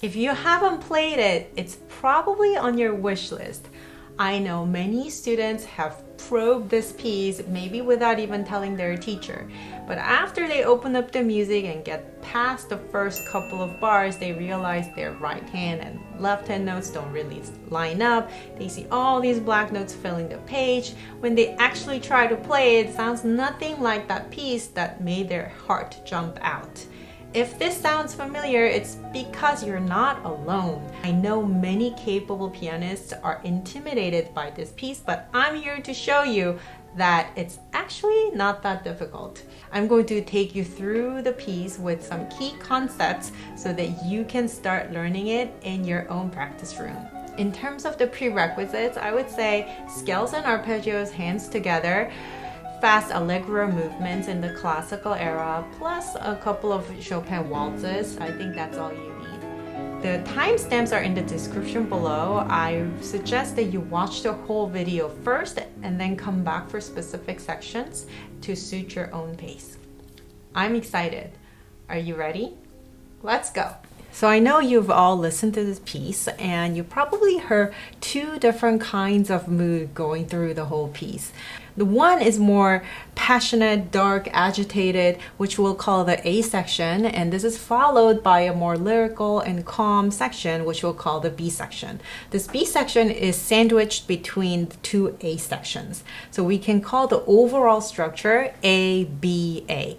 If you haven't played it, it's probably on your wish list. I know many students have probed this piece, maybe without even telling their teacher. But after they open up the music and get past the first couple of bars, they realize their right hand and left hand notes don't really line up. They see all these black notes filling the page. When they actually try to play it, it sounds nothing like that piece that made their heart jump out. If this sounds familiar, it's because you're not alone. I know many capable pianists are intimidated by this piece, but I'm here to show you that it's actually not that difficult. I'm going to take you through the piece with some key concepts so that you can start learning it in your own practice room. In terms of the prerequisites, I would say scales and arpeggios hands together, fast allegro movements in the classical era, plus a couple of Chopin waltzes. I think that's all you need. The timestamps are in the description below. I suggest that you watch the whole video first and then come back for specific sections to suit your own pace. I'm excited. Are you ready? Let's go. So I know you've all listened to this piece and you probably heard two different kinds of mood going through the whole piece. The one is more passionate, dark, agitated, which we'll call the A section, and this is followed by a more lyrical and calm section, which we'll call the B section. This B section is sandwiched between the two A sections. So we can call the overall structure A, B, A.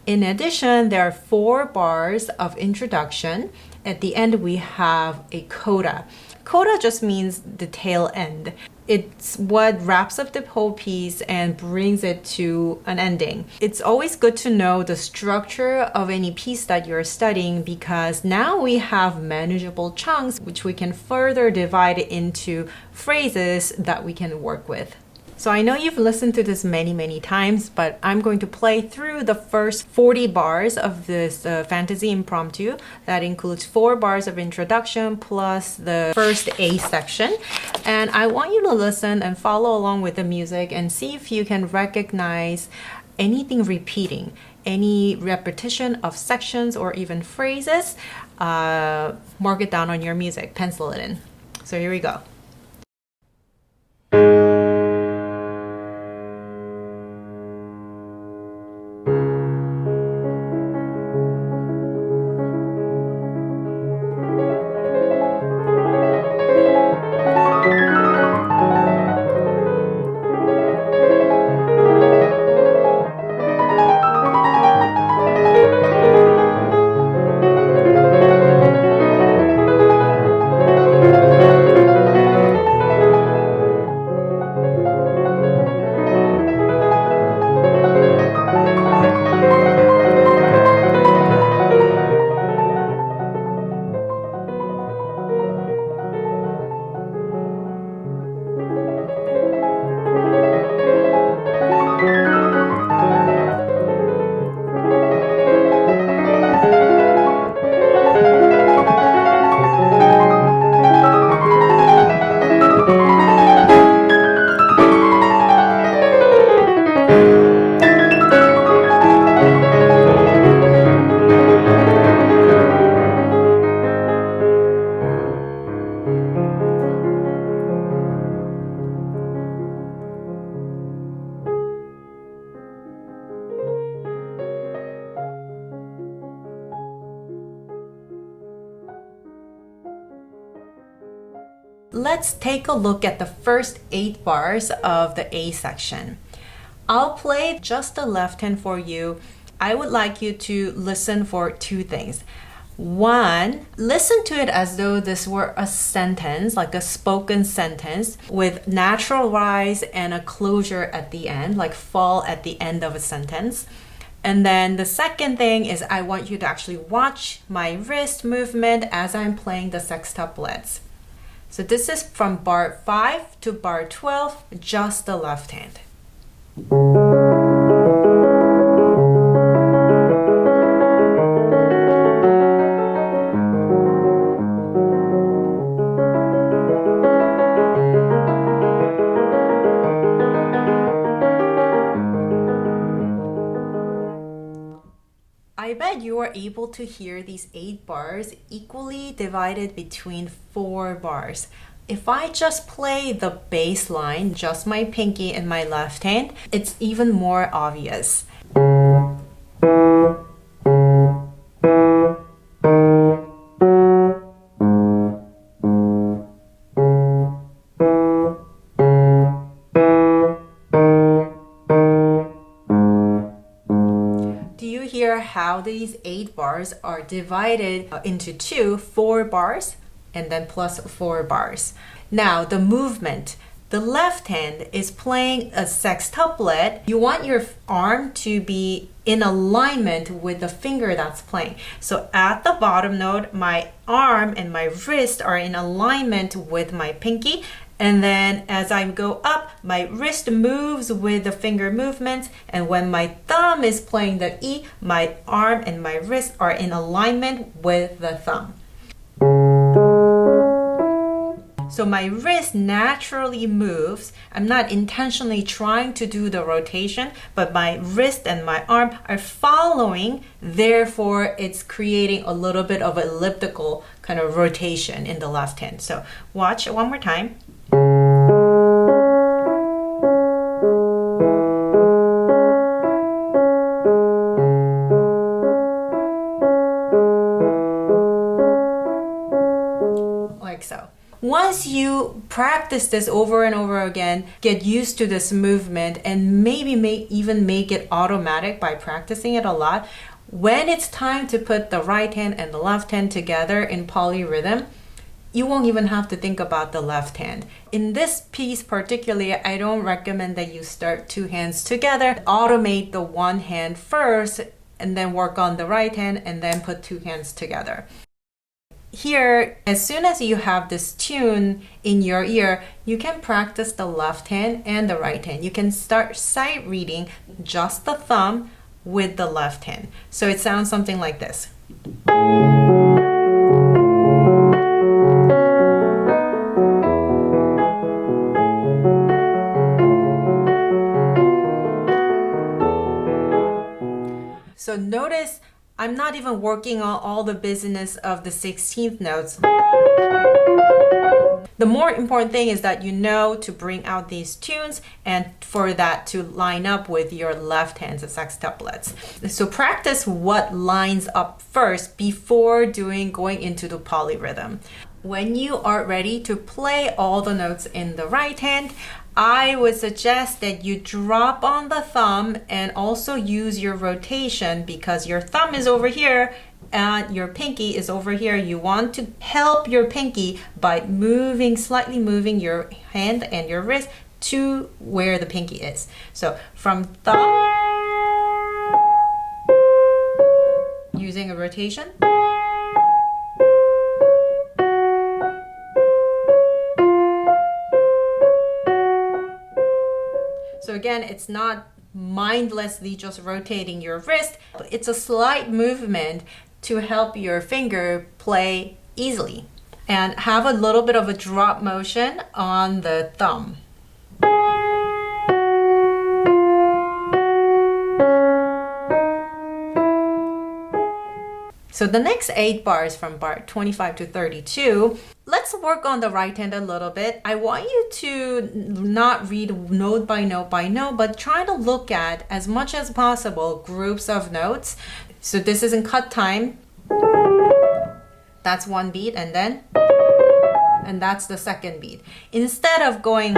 In addition, there are 4 bars of introduction. At the end, we have a coda. Coda just means the tail end. It's what wraps up the whole piece and brings it to an ending. It's always good to know the structure of any piece that you're studying because now we have manageable chunks which we can further divide into phrases that we can work with. So I know you've listened to this many times, but I'm going to play through the first 40 bars of this Fantaisie-Impromptu. That includes 4 bars of introduction plus the first A section. And I want you to listen and follow along with the music and see if you can recognize anything repeating, any repetition of sections or even phrases. Mark it down on your music, pencil it in. So here we go. Let's take a look at the first 8 bars of the A section. I'll play just the left hand for you. I would like you to listen for 2 things. 1, listen to it as though this were a sentence, like a spoken sentence with natural rise and a closure at the end, like fall at the end of a sentence. And then the second thing is I want you to actually watch my wrist movement as I'm playing the sextuplets. So this is from bar 5 to bar 12, just the left hand. I bet you were able to hear these 8 bars equally divided between 4 bars. If I just play the bass line, just my pinky and my left hand, it's even more obvious. How these 8 bars are divided into 4 bars and then plus 4 bars. Now the movement, the left hand is playing a sextuplet. You want your arm to be in alignment with the finger that's playing. So at the bottom note, my arm and my wrist are in alignment with my pinky. And then as I go up, my wrist moves with the finger movements. And when my thumb is playing the E, my arm and my wrist are in alignment with the thumb. So my wrist naturally moves. I'm not intentionally trying to do the rotation, but my wrist and my arm are following. Therefore, it's creating a little bit of elliptical kind of rotation in the left hand. So watch it one more time. Like so. Once you practice this over and over again, get used to this movement, and maybe even make it automatic by practicing it a lot, when it's time to put the right hand and the left hand together in polyrhythm, you won't even have to think about the left hand. In this piece particularly, I don't recommend that you start 2 hands together. Automate the one hand first and then work on the right hand and then put 2 hands together. Here, as soon as you have this tune in your ear, you can practice the left hand and the right hand. You can start sight reading just the thumb with the left hand. So it sounds something like this. So notice I'm not even working on all the business of the 16th notes. The more important thing is that you know to bring out these tunes and for that to line up with your left hand's sextuplets. So practice what lines up first before going into the polyrhythm. When you are ready to play all the notes in the right hand, I would suggest that you drop on the thumb and also use your rotation because your thumb is over here and your pinky is over here. You want to help your pinky by slightly moving your hand and your wrist to where the pinky is. So from thumb, using a rotation. So again, it's not mindlessly just rotating your wrist. It's a slight movement to help your finger play easily. And have a little bit of a drop motion on the thumb. So the next 8 bars from bar 25 to 32, let's work on the right hand a little bit. I want you to not read note by note by note, but try to look at, as much as possible, groups of notes. So this is in cut time. That's one beat, and that's the second beat. Instead of going,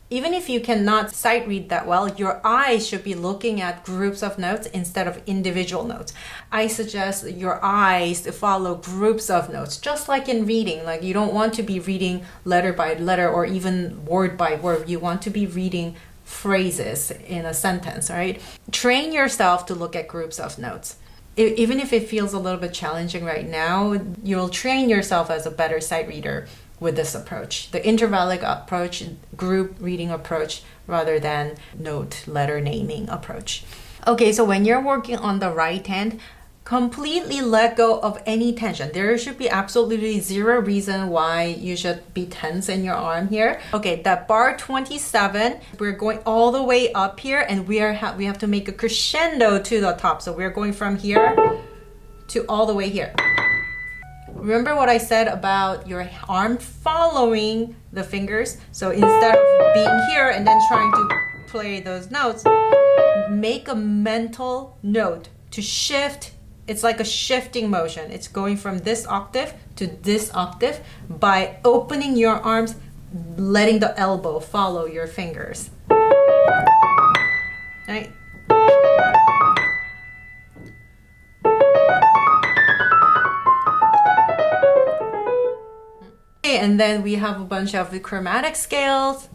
even if you cannot sight read that well, your eyes should be looking at groups of notes instead of individual notes. I suggest your eyes to follow groups of notes, just like in reading. Like you don't want to be reading letter by letter or even word by word. You want to be reading phrases in a sentence, right? Train yourself to look at groups of notes. Even if it feels a little bit challenging right now, you'll train yourself as a better sight reader with this approach, the intervallic approach, group reading approach, rather than note letter naming approach. Okay, so when you're working on the right hand, Completely let go of any tension. There should be absolutely zero reason why you should be tense in your arm here. Okay, that bar 27, we're going all the way up here, and we have to make a crescendo to the top. So we're going from here to all the way here. Remember what I said about your arm following the fingers? So instead of being here and then trying to play those notes, make a mental note to shift. It's like a shifting motion. It's going from this octave to this octave by opening your arms, letting the elbow follow your fingers. Right? Okay, and then we have a bunch of the chromatic scales.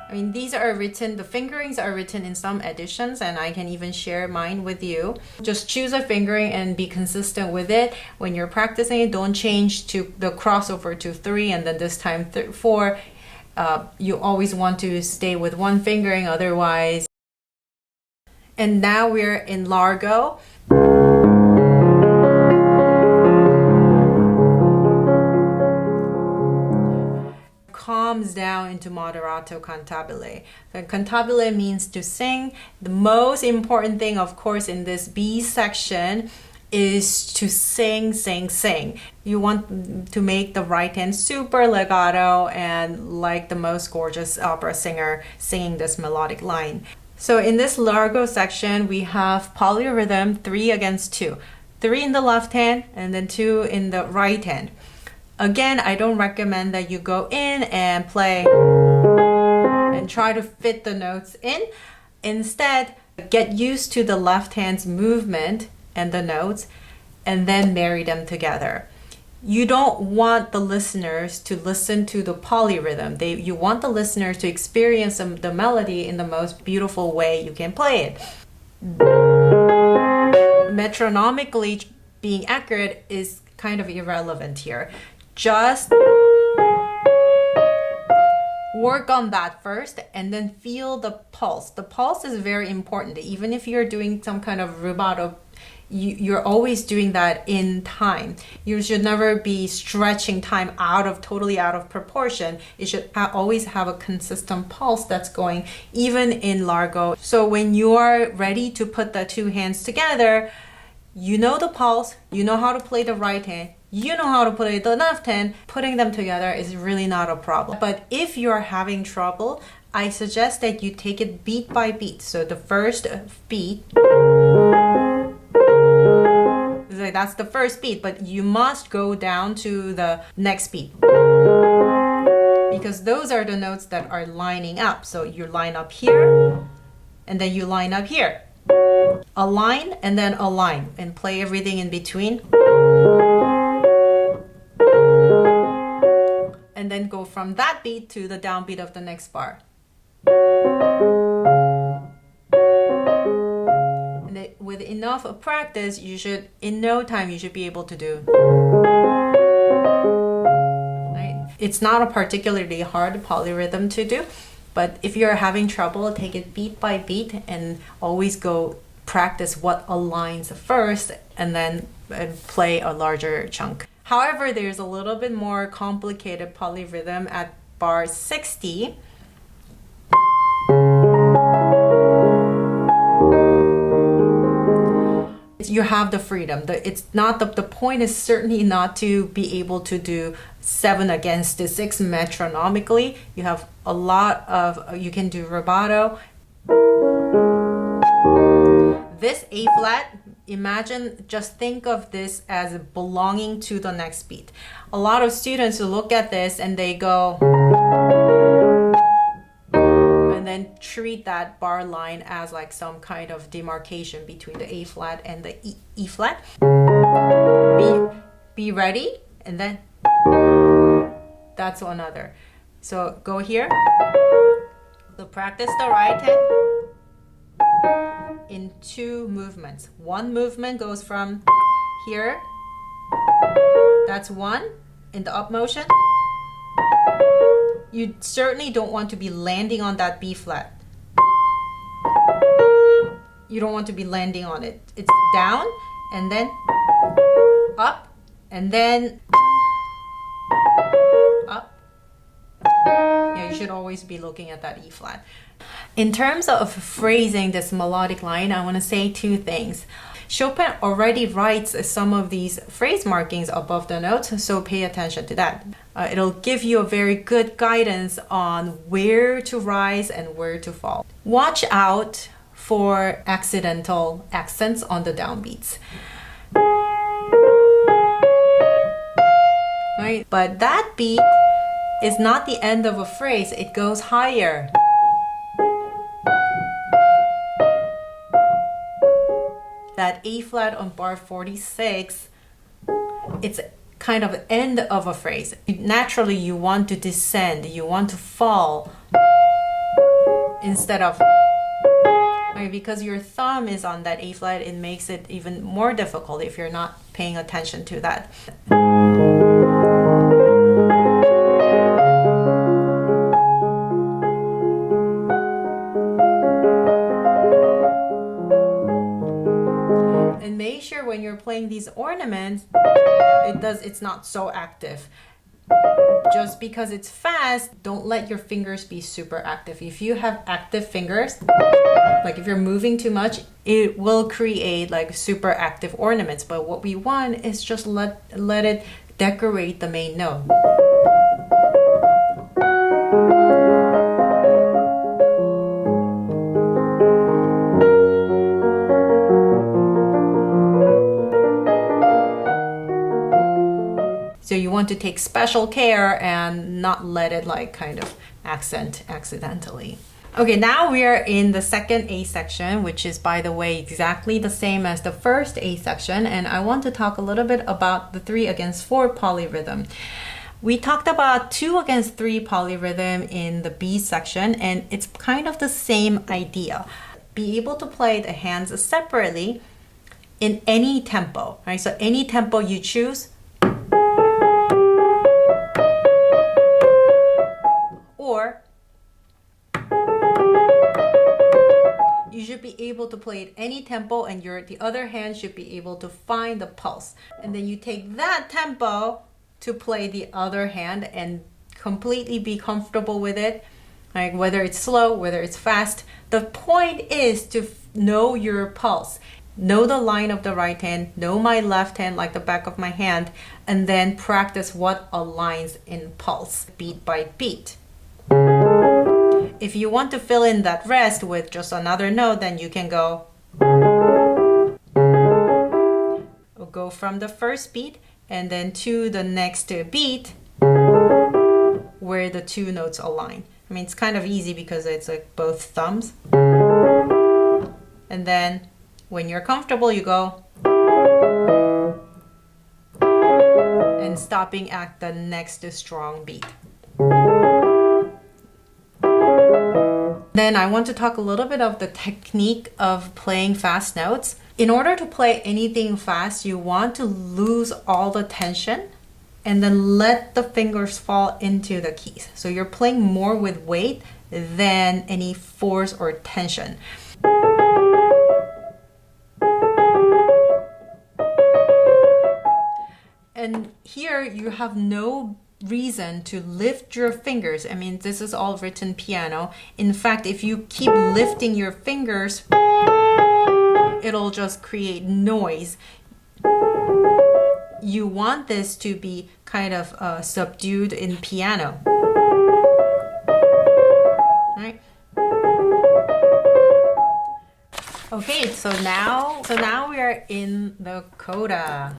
I mean, these are written, the fingerings are written in some editions, and I can even share mine with you. Just choose a fingering and be consistent with it. When you're practicing, don't change to the crossover to 3 and then this time 4. You always want to stay with one fingering, otherwise. And now we're in Largo. Calms down into moderato cantabile. So cantabile means to sing. The most important thing, of course, in this B section is to sing, sing, sing. You want to make the right hand super legato and like the most gorgeous opera singer singing this melodic line. So in this Largo section, we have polyrhythm 3 against 2. 3 in the left hand and then 2 in the right hand. Again, I don't recommend that you go in and play and try to fit the notes in. Instead, get used to the left hand's movement and the notes and then marry them together. You don't want the listeners to listen to the polyrhythm. You want the listeners to experience the melody in the most beautiful way you can play it. Metronomically being accurate is kind of irrelevant here. Just work on that first and then feel the pulse. The pulse is very important. Even if you're doing some kind of rubato, you're always doing that in time. You should never be stretching time totally out of proportion. It should always have a consistent pulse that's going, even in Largo. So when you are ready to put the two hands together, you know the pulse, you know how to play the right hand, you know how to play the left hand. Putting them together is really not a problem. But if you're having trouble, I suggest that you take it beat by beat. So the first beat, that's the first beat, but you must go down to the next beat, because those are the notes that are lining up. So you line up here, and then you line up here. Align and then align, and play everything in between. And then go from that beat to the downbeat of the next bar. And with enough practice, in no time, you should be able to do. Right? It's not a particularly hard polyrhythm to do, but if you're having trouble, take it beat by beat and always go practice what aligns first and then play a larger chunk. However, there's a little bit more complicated polyrhythm at bar 60. You have the freedom. The point is certainly not to be able to do 7 against 6 metronomically. You have a lot of, you can do rubato. This A flat, just think of this as belonging to the next beat. A lot of students look at this and they go, and then treat that bar line as like some kind of demarcation between the A flat and the E flat. Be ready, and then that's another. So go here. So practice the right hand in 2 movements. One movement goes from here, that's 1 in the up motion. You certainly don't want to be landing on that B flat. you don't want to be landing on it. It's down and then up and then up. Yeah, you should always be looking at that E flat. In terms of phrasing this melodic line, I want to say two things. Chopin already writes some of these phrase markings above the notes, so pay attention to that. It'll give you a very good guidance on where to rise and where to fall. Watch out for accidental accents on the downbeats. Right? But that beat is not the end of a phrase, it goes higher. That A flat on bar 46, it's kind of end of a phrase. Naturally, you want to descend, you want to fall instead of, right? Because your thumb is on that A flat, it makes it even more difficult if you're not paying attention to that. And make sure when you're playing these ornaments, it's not so active. Just because it's fast, don't let your fingers be super active. If you have active fingers, like if you're moving too much, it will create like super active ornaments. But what we want is just let it decorate the main note. So you want to take special care and not let it like kind of accent accidentally. Okay, now we are in the second A section, which is, by the way, exactly the same as the first A section. And I want to talk a little bit about the 3/4 polyrhythm. We talked about 2/3 polyrhythm in the B section, and it's kind of the same idea. Be able to play the hands separately in any tempo, right? So any tempo you choose, or you should be able to play at any tempo, and the other hand should be able to find the pulse. And then you take that tempo to play the other hand and completely be comfortable with it, like whether it's slow, whether it's fast. The point is to know your pulse. Know the line of the right hand, know my left hand like the back of my hand, and then practice what aligns in pulse, beat by beat. If you want to fill in that rest with just another note, then you can go from the first beat and then to the next beat where the two notes align. I mean, it's kind of easy because it's like both thumbs. And then when you're comfortable, you go and stopping at the next strong beat. Then I want to talk a little bit of the technique of playing fast notes. In order to play anything fast, you want to lose all the tension and then let the fingers fall into the keys. So you're playing more with weight than any force or tension. And here you have no reason to lift your fingers. I mean, this is all written piano. In fact, if you keep lifting your fingers, it'll just create noise. You want this to be kind of subdued in piano. Right? Okay, so now we are in the coda.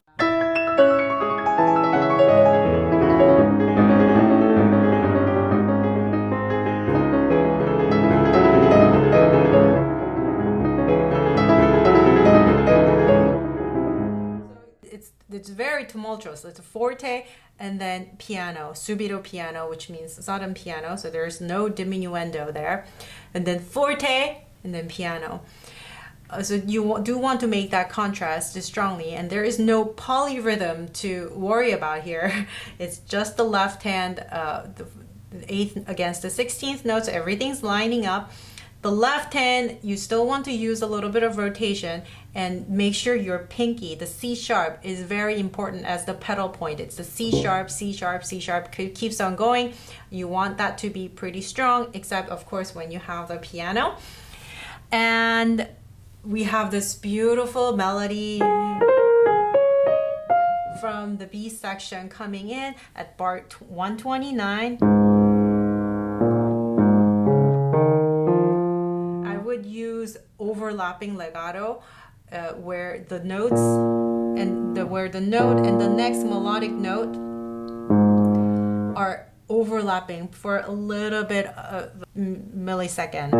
It's very tumultuous. It's a forte and then piano, subito piano, which means sudden piano. So there's no diminuendo there. And then forte and then piano. So you do want to make that contrast strongly. And there is no polyrhythm to worry about here. It's just the left hand, the 8th against the 16th note. So everything's lining up. The left hand, you still want to use a little bit of rotation and make sure your pinky, the C sharp, is very important as the pedal point. It's the C sharp, C sharp, C sharp, keeps on going. You want that to be pretty strong, except of course when you have the piano. And we have this beautiful melody from the B section coming in at bar 129. I would use overlapping legato where the notes and where the note and the next melodic note are overlapping for a little bit of millisecond.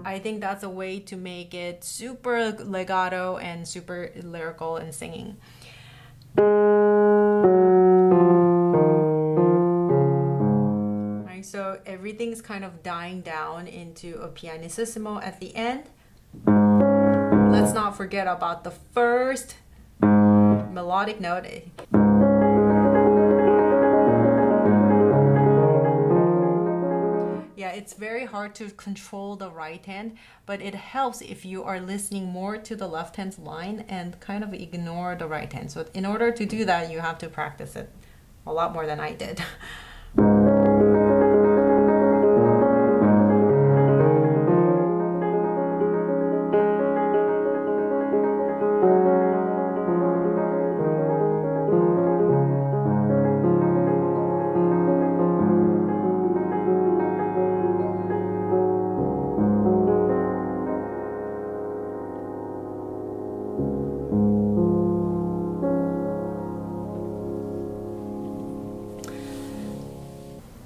I think that's a way to make it super legato and super lyrical in singing. Right, so everything's kind of dying down into a pianissimo at the end. Let's not forget about the first melodic note. It's very hard to control the right hand, but it helps if you are listening more to the left hand's line and kind of ignore the right hand. So in order to do that, you have to practice it a lot more than I did.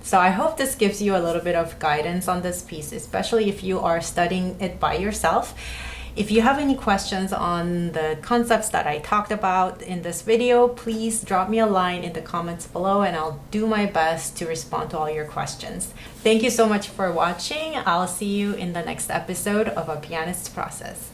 So I hope this gives you a little bit of guidance on this piece, especially if you are studying it by yourself. If you have any questions on the concepts that I talked about in this video, please drop me a line in the comments below and I'll do my best to respond to all your questions. Thank you so much for watching. I'll see you in the next episode of A Pianist's Process.